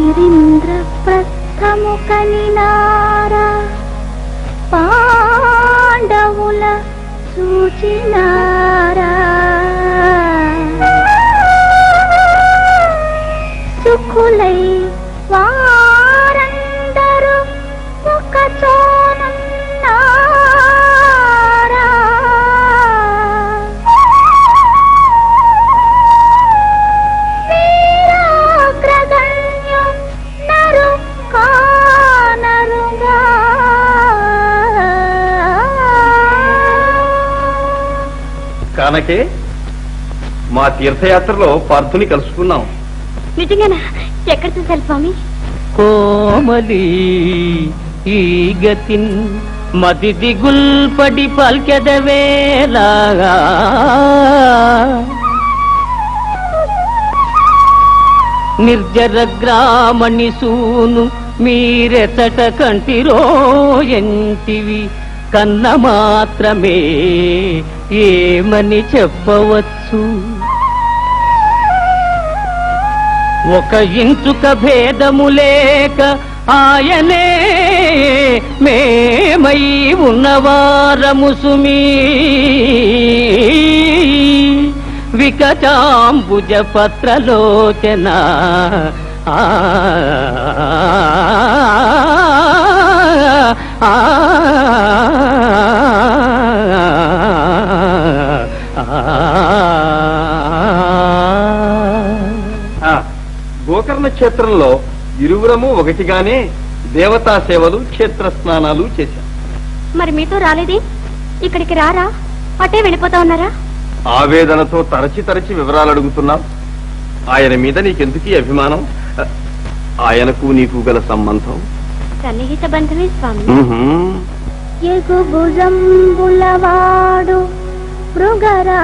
గిరీంద్రప్రస్థము కనినారా పాండవుల సూచినారా సుఖులై వారందరూ ఒక చోనున్నారా వీరాగ్రగణ్యం నరు కానరుగా కానకే మా తీర్థయాత్రలో పార్థుని కలుసుకున్నాం. నిజంగానా? ఎక్కడ చూశారు స్వామి? కోమలి ఈ గతిన్ మది దిగుల్పడి పల్కెదవేలాగా నిర్జర గ్రామణి సూను మీరెచట కంటిరో ఎంటివి కన్న మాత్రమే ఏమని చెప్పవచ్చు. ఒక ఇంచుక భేదము లేక ఆయనే మేమై ఉన్నవారము సుమీ వికటాంబుజ పత్రలోచన గోకర్ణ క్షేత్రంలో ఇరువురము ఒకటిగానే దేవతా సేవలు క్షేత్ర స్నానాలు చేశాం. మరి మీతో రాలేదే? ఇక్కడికి రారా? అటే వెళ్ళిపోతా ఉన్నారా? ఆవేదనతో తరచి తరచి వివరాలు అడుగుతున్నాం. ఆయన మీద నీకెందుకీ అభిమానం? ఆయనకు నీకు గల సంబంధం సన్నిహిత బంధమే స్వామి. ఎగుభుజంబులవాడు మృగరాజమధ్యంబు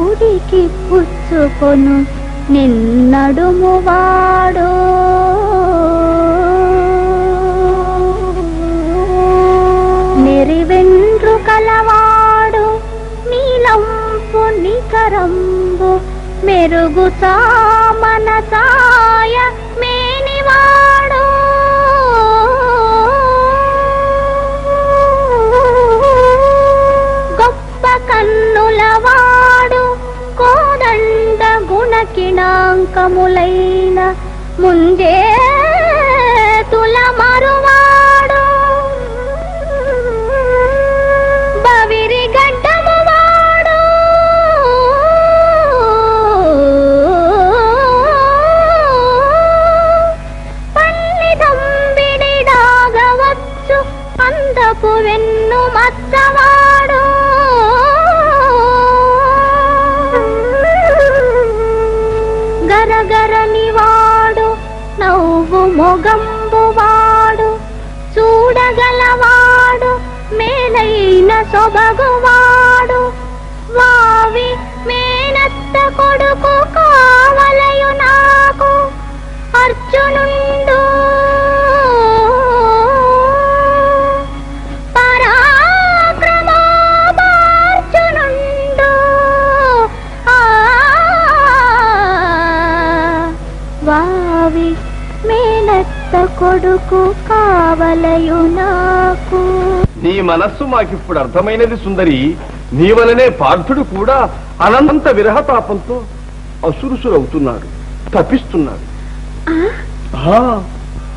ఉడికి పుచ్చుకొను నిన్నడుమువాడు నెరివెండ్రు కలవాడు నీలంపు నికరంబు మెరుగు సామన సాయ మేనివాడు గొప్ప కన్నులవాడు కోదండ గుణకిణాంకములైన ముందే తుల మరువాడు బవిరి గడ్డము వాడు పల్లి దంబిడి దాగవచ్చు అందపు వెన్ను మచ్చవాడు గరగరని వాడు నవ్వు మొగంబువాడు చూడగలవాడు మేలైన సొబగువాడు వావి మేనత్త కొడుకు కావలయు నాకు అర్జునుండు పరాక్రమోపార్జునుండు వావి మేనత్త కొడుకు కావలయు నాకు. నీ మనస్సు మాకిప్పుడు అర్థమైనది సుందరి. నీ వలనే పార్థుడు కూడా అనంత విరహతాపంతో అసురుసురవుతున్నాడు, తపిస్తున్నాడు.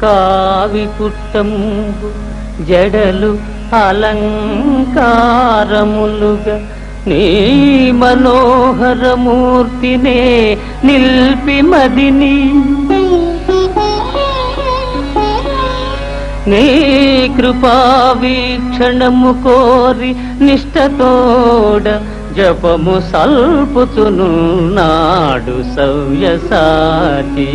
కావి పుట్టంబు జడలు అలంకారములుగా నీ మనోహరమూర్తినే నిల్పి మదిని నీ కృపా వీక్షణము కోరి నిష్టతోడ జపము సల్పుతును నాడు సవ్యసాచి.